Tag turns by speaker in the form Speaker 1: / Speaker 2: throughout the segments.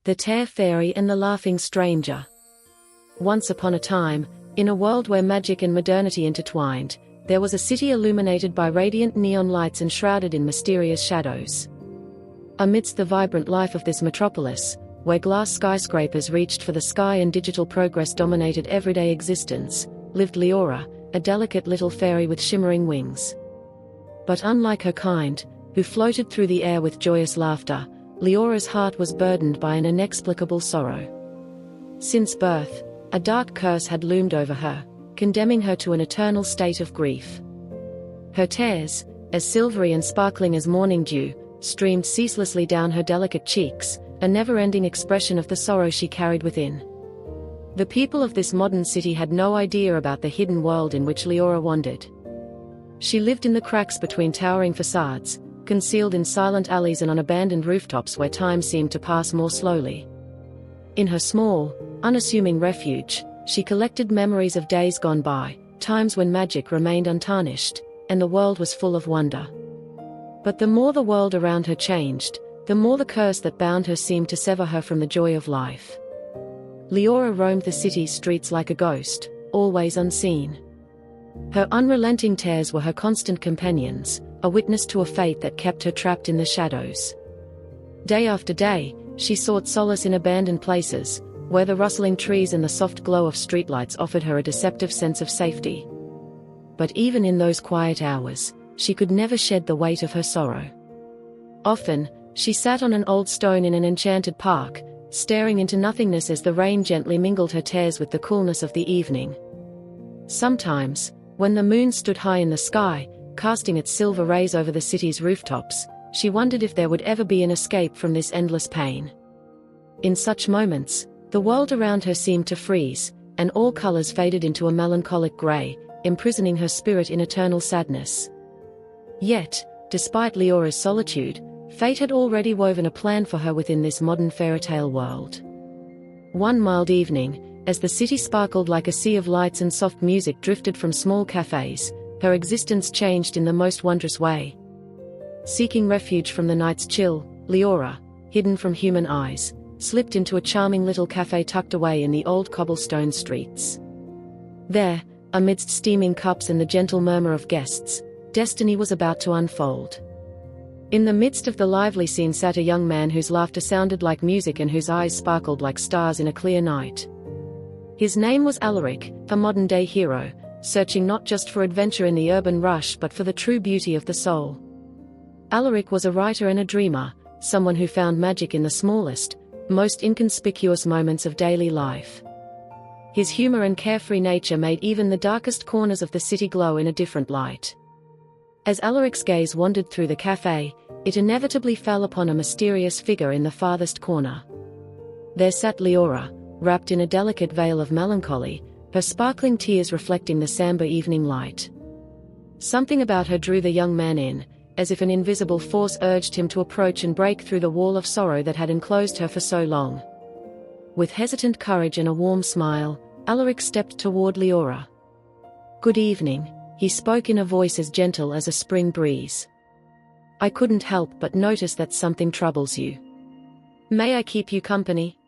Speaker 1: The Tear Fairy and the Laughing Stranger. Once upon a time, in a world where magic and modernity intertwined, there was a city illuminated by radiant neon lights and shrouded in mysterious shadows. Amidst the vibrant life of this metropolis, where glass skyscrapers reached for the sky and digital progress dominated everyday existence, lived Leora, a delicate little fairy with shimmering wings. But unlike her kind, who floated through the air with joyous laughter, Leora's heart was burdened by an inexplicable sorrow. Since birth, a dark curse had loomed over her, condemning her to an eternal state of grief. Her tears, as silvery and sparkling as morning dew, streamed ceaselessly down her delicate cheeks, a never-ending expression of the sorrow she carried within. The people of this modern city had no idea about the hidden world in which Leora wandered. She lived in the cracks between towering facades, concealed in silent alleys and on abandoned rooftops where time seemed to pass more slowly. In her small, unassuming refuge, she collected memories of days gone by, times when magic remained untarnished, and the world was full of wonder. But the more the world around her changed, the more the curse that bound her seemed to sever her from the joy of life. Leora roamed the city's streets like a ghost, always unseen. Her unrelenting tears were her constant companions, a witness to a fate that kept her trapped in the shadows. Day after day, she sought solace in abandoned places, where the rustling trees and the soft glow of streetlights offered her a deceptive sense of safety. But even in those quiet hours, she could never shed the weight of her sorrow. Often, she sat on an old stone in an enchanted park, staring into nothingness as the rain gently mingled her tears with the coolness of the evening. Sometimes, when the moon stood high in the sky, casting its silver rays over the city's rooftops, she wondered if there would ever be an escape from this endless pain. In such moments, the world around her seemed to freeze, and all colors faded into a melancholic gray, imprisoning her spirit in eternal sadness. Yet, despite Leora's solitude, fate had already woven a plan for her within this modern fairytale world. One mild evening, as the city sparkled like a sea of lights and soft music drifted from small cafes, her existence changed in the most wondrous way. Seeking refuge from the night's chill, Leora, hidden from human eyes, slipped into a charming little cafe tucked away in the old cobblestone streets. There, amidst steaming cups and the gentle murmur of guests, destiny was about to unfold. In the midst of the lively scene sat a young man whose laughter sounded like music and whose eyes sparkled like stars in a clear night. His name was Alaric, a modern-day hero, searching not just for adventure in the urban rush but for the true beauty of the soul. Alaric was a writer and a dreamer, someone who found magic in the smallest, most inconspicuous moments of daily life. His humor and carefree nature made even the darkest corners of the city glow in a different light. As Alaric's gaze wandered through the cafe, it inevitably fell upon a mysterious figure in the farthest corner. There sat Leora, wrapped in a delicate veil of melancholy, her sparkling tears reflecting the somber evening light. Something about her drew the young man in, as if an invisible force urged him to approach and break through the wall of sorrow that had enclosed her for so long. With hesitant courage and a warm smile, Alaric stepped toward Leora. "Good evening," he spoke in a voice as gentle as a spring breeze. "I couldn't help but notice that something troubles you. May I keep you company?"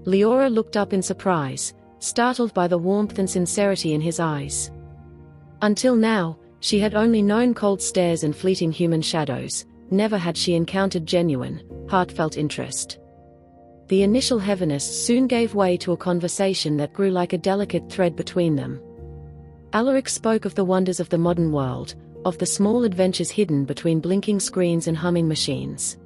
Speaker 1: Leora looked up in surprise, startled by the warmth and sincerity in his eyes. Until now, she had only known cold stares and fleeting human shadows, never had she encountered genuine, heartfelt interest. The initial heaviness soon gave way to a conversation that grew like a delicate thread between them. Alaric spoke of the wonders of the modern world, of the small adventures hidden between blinking screens and humming machines.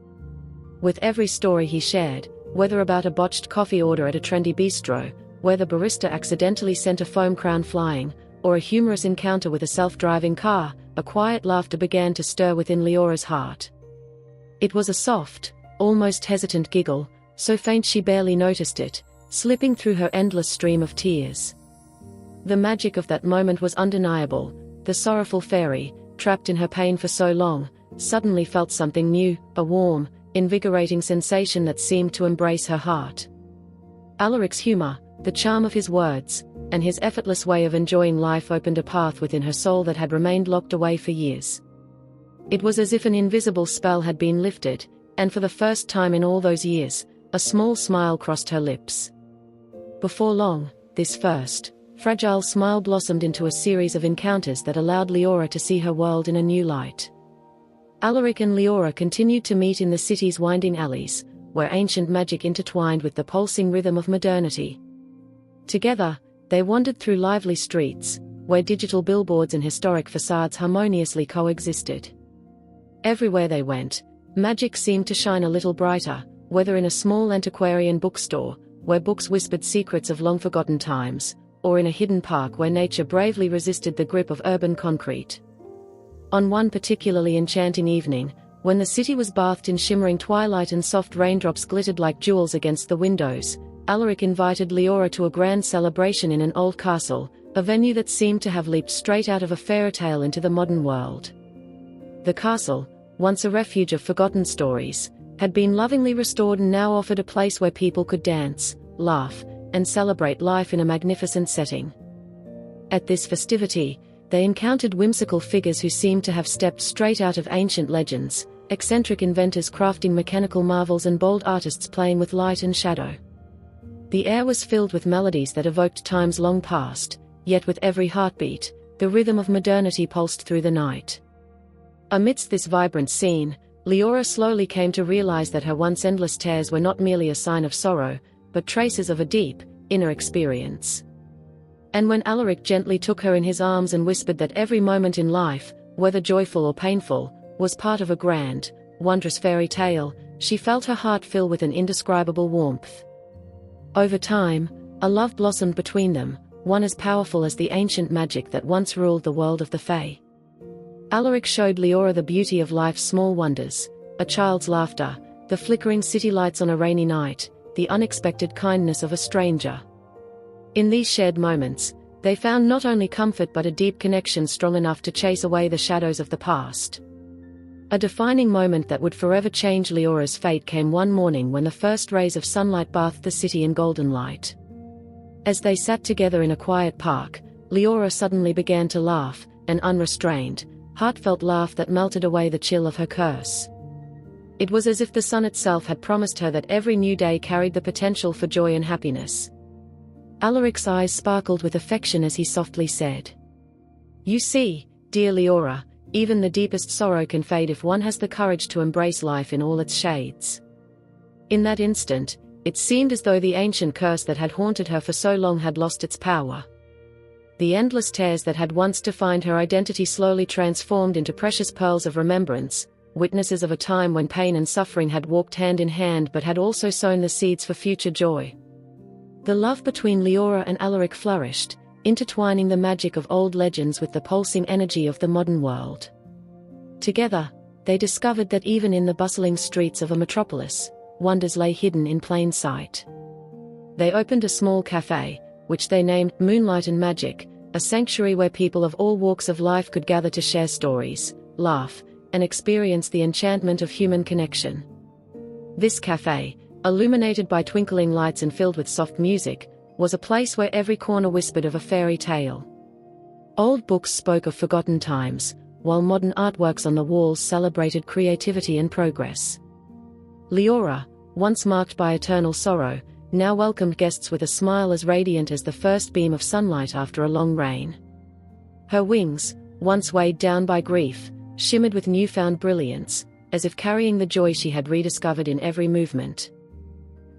Speaker 1: With every story he shared, whether about a botched coffee order at a trendy bistro, where the barista accidentally sent a foam crown flying, or a humorous encounter with a self-driving car, a quiet laughter began to stir within Leora's heart. It was a soft, almost hesitant giggle, so faint she barely noticed it, slipping through her endless stream of tears. The magic of that moment was undeniable. The sorrowful fairy, trapped in her pain for so long, suddenly felt something new, a warm, invigorating sensation that seemed to embrace her heart. Alaric's humor, the charm of his words, and his effortless way of enjoying life opened a path within her soul that had remained locked away for years. It was as if an invisible spell had been lifted, and for the first time in all those years, A small smile crossed her lips. Before long, this first, fragile smile blossomed into a series of encounters that allowed Leora to see her world in a new light. Alaric and Leora continued to meet in the city's winding alleys, where ancient magic intertwined with the pulsing rhythm of modernity. Together, they wandered through lively streets, where digital billboards and historic facades harmoniously coexisted. Everywhere they went, magic seemed to shine a little brighter, whether in a small antiquarian bookstore, where books whispered secrets of long-forgotten times, or in a hidden park where nature bravely resisted the grip of urban concrete. On one particularly enchanting evening, when the city was bathed in shimmering twilight and soft raindrops glittered like jewels against the windows, Alaric invited Leora to a grand celebration in an old castle, a venue that seemed to have leaped straight out of a fairy tale into the modern world. The castle, once a refuge of forgotten stories, had been lovingly restored and now offered a place where people could dance, laugh, and celebrate life in a magnificent setting. At this festivity, they encountered whimsical figures who seemed to have stepped straight out of ancient legends, eccentric inventors crafting mechanical marvels and bold artists playing with light and shadow. The air was filled with melodies that evoked times long past, yet with every heartbeat, the rhythm of modernity pulsed through the night. Amidst this vibrant scene, Leora slowly came to realize that her once endless tears were not merely a sign of sorrow, but traces of a deep, inner experience. And when Alaric gently took her in his arms and whispered that every moment in life, whether joyful or painful, was part of a grand, wondrous fairy tale, she felt her heart fill with an indescribable warmth. Over time, a love blossomed between them, one as powerful as the ancient magic that once ruled the world of the Fae. Alaric showed Leora the beauty of life's small wonders, a child's laughter, the flickering city lights on a rainy night, the unexpected kindness of a stranger. In these shared moments, they found not only comfort but a deep connection strong enough to chase away the shadows of the past. A defining moment that would forever change Leora's fate came one morning when the first rays of sunlight bathed the city in golden light. As they sat together in a quiet park, Leora suddenly began to laugh, an unrestrained, heartfelt laugh that melted away the chill of her curse. It was as if the sun itself had promised her that every new day carried the potential for joy and happiness. Alaric's eyes sparkled with affection as he softly said, "You see, dear Leora, even the deepest sorrow can fade if one has the courage to embrace life in all its shades." In that instant, it seemed as though the ancient curse that had haunted her for so long had lost its power. The endless tears that had once defined her identity slowly transformed into precious pearls of remembrance, witnesses of a time when pain and suffering had walked hand in hand but had also sown the seeds for future joy. The love between Leora and Alaric flourished, intertwining the magic of old legends with the pulsing energy of the modern world. Together, they discovered that even in the bustling streets of a metropolis, wonders lay hidden in plain sight. They opened a small cafe, which they named Moonlight and Magic, a sanctuary where people of all walks of life could gather to share stories, laugh, and experience the enchantment of human connection. This cafe, illuminated by twinkling lights and filled with soft music, was a place where every corner whispered of a fairy tale. Old books spoke of forgotten times, while modern artworks on the walls celebrated creativity and progress. Leora, once marked by eternal sorrow, now welcomed guests with a smile as radiant as the first beam of sunlight after a long rain. Her wings, once weighed down by grief, shimmered with newfound brilliance, as if carrying the joy she had rediscovered in every movement.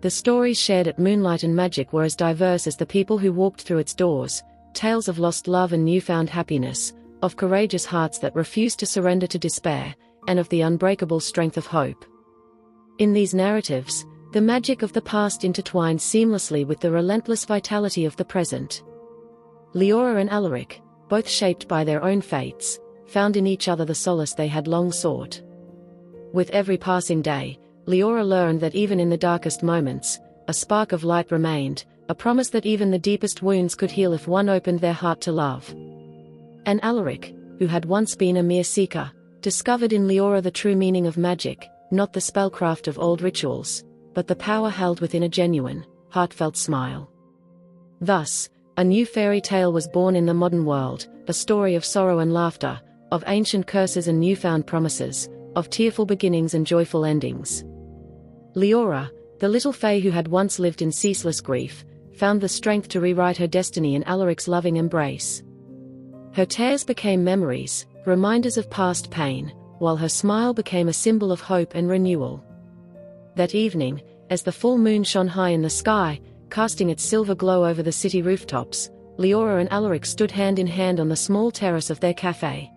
Speaker 1: The stories shared at Moonlight and Magic were as diverse as the people who walked through its doors, tales of lost love and newfound happiness, of courageous hearts that refused to surrender to despair, and of the unbreakable strength of hope. In these narratives, the magic of the past intertwined seamlessly with the relentless vitality of the present. Leora and Alaric, both shaped by their own fates, found in each other the solace they had long sought. With every passing day, Leora learned that even in the darkest moments, a spark of light remained, a promise that even the deepest wounds could heal if one opened their heart to love. And Alaric, who had once been a mere seeker, discovered in Leora the true meaning of magic, not the spellcraft of old rituals, but the power held within a genuine, heartfelt smile. Thus, a new fairy tale was born in the modern world, a story of sorrow and laughter, of ancient curses and newfound promises, of tearful beginnings and joyful endings. Leora, the little Fae who had once lived in ceaseless grief, found the strength to rewrite her destiny in Alaric's loving embrace. Her tears became memories, reminders of past pain, while her smile became a symbol of hope and renewal. That evening, as the full moon shone high in the sky, casting its silver glow over the city rooftops, Leora and Alaric stood hand in hand on the small terrace of their cafe.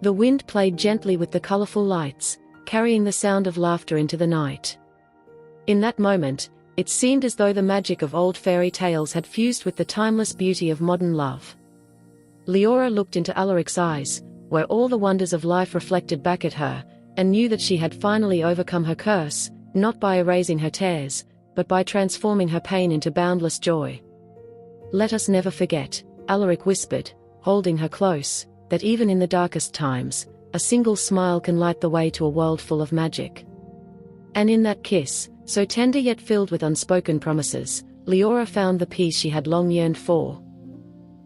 Speaker 1: The wind played gently with the colorful lights, carrying the sound of laughter into the night. In that moment, it seemed as though the magic of old fairy tales had fused with the timeless beauty of modern love. Leora looked into Alaric's eyes, where all the wonders of life reflected back at her, and knew that she had finally overcome her curse, not by erasing her tears, but by transforming her pain into boundless joy. "Let us never forget," Alaric whispered, holding her close, "that even in the darkest times, a single smile can light the way to a world full of magic." And in that kiss, so tender yet filled with unspoken promises, Leora found the peace she had long yearned for.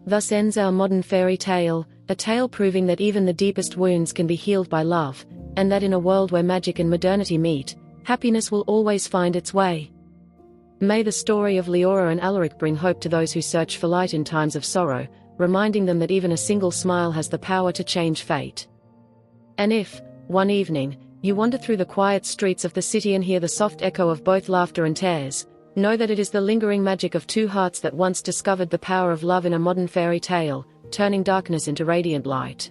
Speaker 1: Thus ends our modern fairy tale, a tale proving that even the deepest wounds can be healed by love, and that in a world where magic and modernity meet, happiness will always find its way. May the story of Leora and Alaric bring hope to those who search for light in times of sorrow, reminding them that even a single smile has the power to change fate. And if, one evening, you wander through the quiet streets of the city and hear the soft echo of both laughter and tears, know that it is the lingering magic of two hearts that once discovered the power of love in a modern fairy tale, turning darkness into radiant light.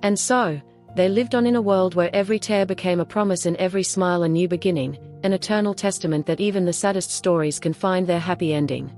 Speaker 1: And so, they lived on in a world where every tear became a promise and every smile a new beginning, an eternal testament that even the saddest stories can find their happy ending.